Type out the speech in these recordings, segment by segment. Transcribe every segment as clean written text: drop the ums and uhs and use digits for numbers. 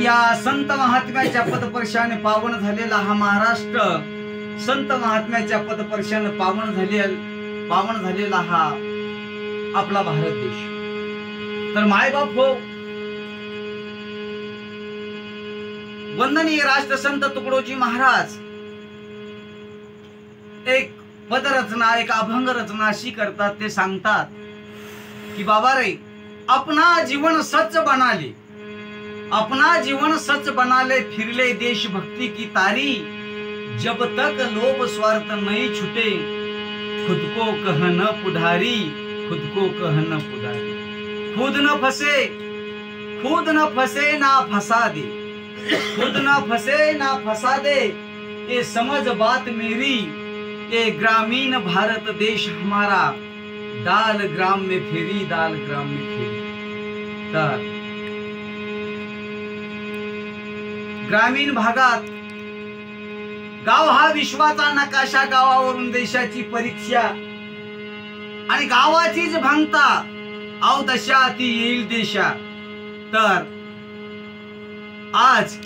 या संत महात्म्याच्या पदपर्शाने पावन झालेला हा महाराष्ट्र, संत महात्म्याच्या पदपर्शाने पावन झालेला हा आपला भारत देश. तर मायबाप हो, वंदनीय राष्ट्रसंत तुकडोजी महाराज एक पदरचना, एक अभंग रचना अशी करतात. ते सांगतात की बाबा रे, अपना जीवन सच बनाले, अपना जीवन सच बनाले, फिरले देशभक्ति की तारी, जब तक लोभ स्वार्थ नहीं छूटे, खुद को कह न पुढारी, खुद को कह न पुढारी. खुद न फसे ना फसा दे, खुद न फसे ना फसा दे, ये समझ बात मेरी, ये ग्रामीण भारत देश हमारा, दाल ग्राम में फेरी, दाल ग्राम में फेरी. तर ग्रामीण भागात गाव हा विश्वाचा नकाशा, गावावरून देशाची परीक्षा, आणि गावाचीच भांगता अवदशा ती येईल देशा. तर आज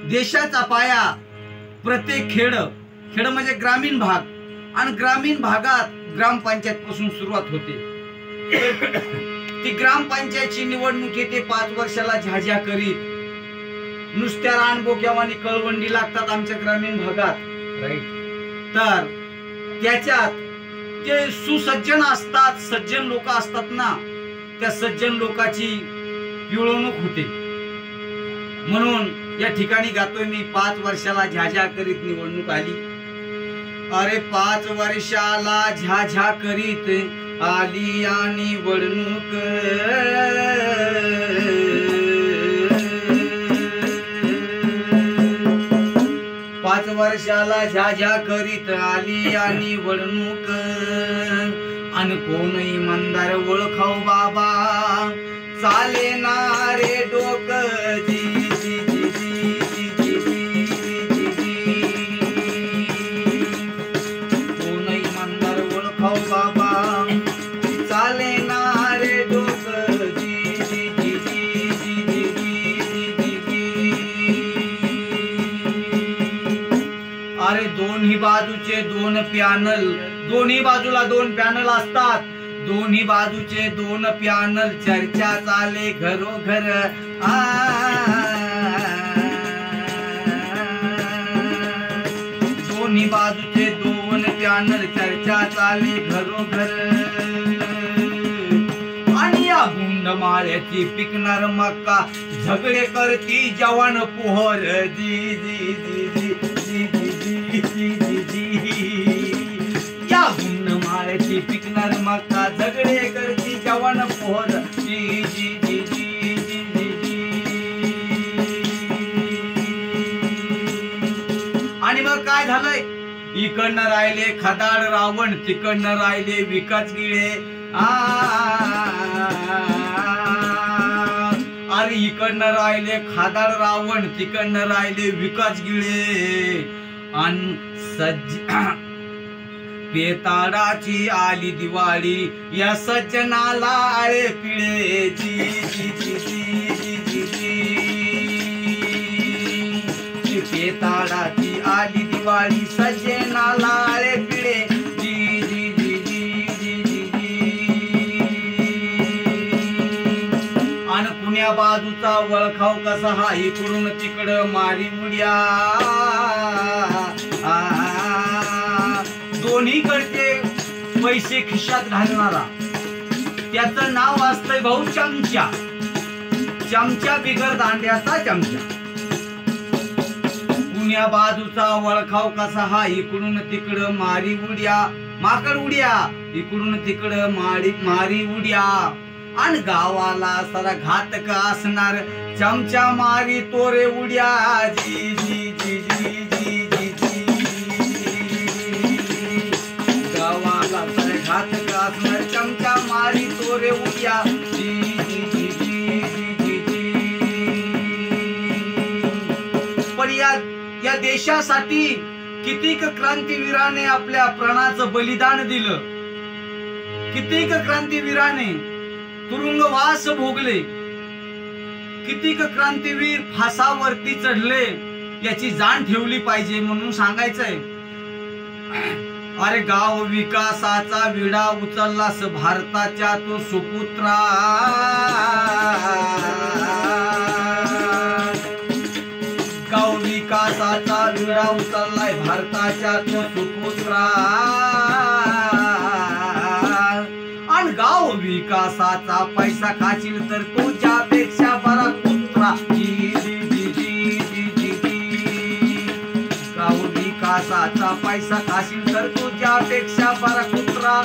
देशाचा पाया प्रत्येक खेड म्हणजे ग्रामीण भाग, आणि ग्रामीण भागात ग्रामपंचायत पासून सुरुवात होते. ती ग्रामपंचायतची निवडणूक येते 5 वर्षाला झाझ्या करीत. नुसत्या रानबोक्यावानी कळवंडी लागतात आमच्या ग्रामीण भागात, राईट. तर त्याच्यात जे सुसज्जन असतात, सज्जन लोक असतात ना, त्या सज्जन लोकांची पिळवणूक होते. म्हणून या ठिकाणी गातोय मी, 5 वर्षाला झाझ्या करीत निवडणूक आली. अरे 5 वर्षाला झाझ्या करीत आली या निवडणूक, 5 वर्षाला झाझ्या करीत आली या निवडणूक, अन कोणही मंदार ओळखाव बाबा, चाले ना रे डोक जी जी जी जी जी जी जी जी. कोणही मंदार ओळखाव बाबा, चाले ना रे डोक जी जी जी जी जी जी जी जी. अरे दोन्ही बाजूचे 2 पॅनल, दोन्ही बाजूला 2 पॅनल असतात, दोन्ही बाजूचे 2 पॅनल, चर्चा चाले घरोघर. दोन्ही बाजूचे 2 पॅनल, चर्चा चाले घरोघर. आणि या गुंडमाळ्याची पिकणार मक्का, झगडे करती जवान पोहर जी जी जी जी जी जी जी जी जी. या गुंडमाळ्याची पिकणार मक्का, झगडे करती जवान पोहर जी जी जी जी जी जी. आणि मग काय झालंय, इकडनं राहिले खदाड रावण, तिकडनं राहिले विकास गिळे. अरे इकडनं राहिले खादाड रावण, तिकडनं राहिले विकास गिळे. आणि पेताडाची आली दिवाळी, या सज्जनाला आळे पिळे जी जी जी जी जी जी. पेताडाची आली दिवाळी, सज्जनाला आळे पिळे जी जी जी जी जी जी. आणि कुण्या बाजूचा वळखाव कसा हा, इकडून तिकडं मारी उड्या. दोन्हीकडचे पैसे खिशात घालणारा, त्याचं नाव असतंय भाऊ चमचा. चमचा बिगर दांड्याचा चमचा. कुण्या बाजूचा वळखाव कसा हा, इकडून तिकडं मारी उड्या, माकड उड्या, इकडून तिकडं मारी उड्या. आणि गावाला सारा घातक असणार, चमचा मारी तोरे उड्या जी जी जी जी जी जी जी. गावाला सारा घातक असणार, चमचा मारी तोरे उड्या जी जी जी जी जी जी. पण या देशासाठी कितीक क्रांतीवीराने आपल्या प्राणाचं बलिदान दिलं, कितीक क्रांतीवीराने तुरुंगवास भोगले. कितीक क्रांतीवीर फासावरती चढले याची जाण ठेवली पाहिजे म्हणून सांगायचंय. अरे गाव विकासाचा विडा उचललास भारताच्या तो सुपुत्रा. गाव विकासाचा विडा उचललाय भारताच्या तो सुपुत्रा. आणि गाव विकासाचा पैसा खाशील तर तुझ्यापेक्षा बरा कुत्रा. गाव विकासाचा पैसा खाशील तर तुझ्यापेक्षा बरा कुत्रा.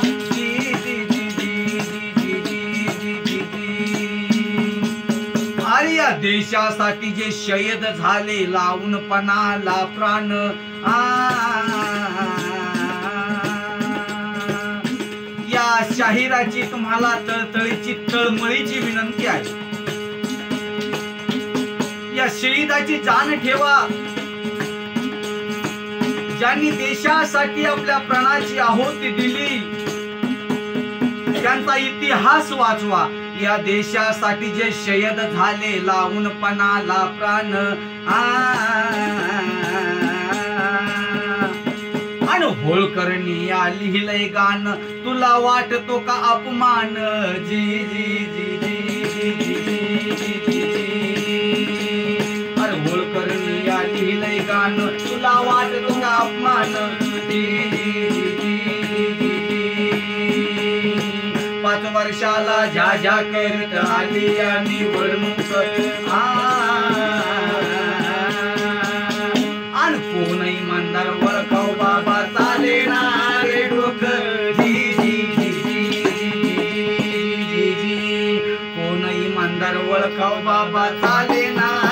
अरे या देशासाठी जे शहीद झाले लावून पणाला प्राण. या शाहिराची तुम्हाला तळतळीची तळमळीची विनंती आहे. या शहीदाची जाण ठेवा. ज्यांनी देशासाठी आपल्या प्राणाची आहुती दिली त्यांचा इतिहास वाचवा. या देशासाठी जे शहीद झाले लावून पणाला प्राण. आणि होळकरणी लिहिलंय गाणं तुला वाटतो का अपमान. जी जी जी जी जी. अरे होळकरणी लिहिलंय गाणं तुला वाटतो का अपमान. जी जी जी. 5 वर्षाला ज्या ज्या करत आली या निवडणूक. आणि कोण इमानदार वळखाव बाबा चालेणार रे डोकं. जी जी जी जी जी. कोण इमानदार वळखाव बाबा चालेणार.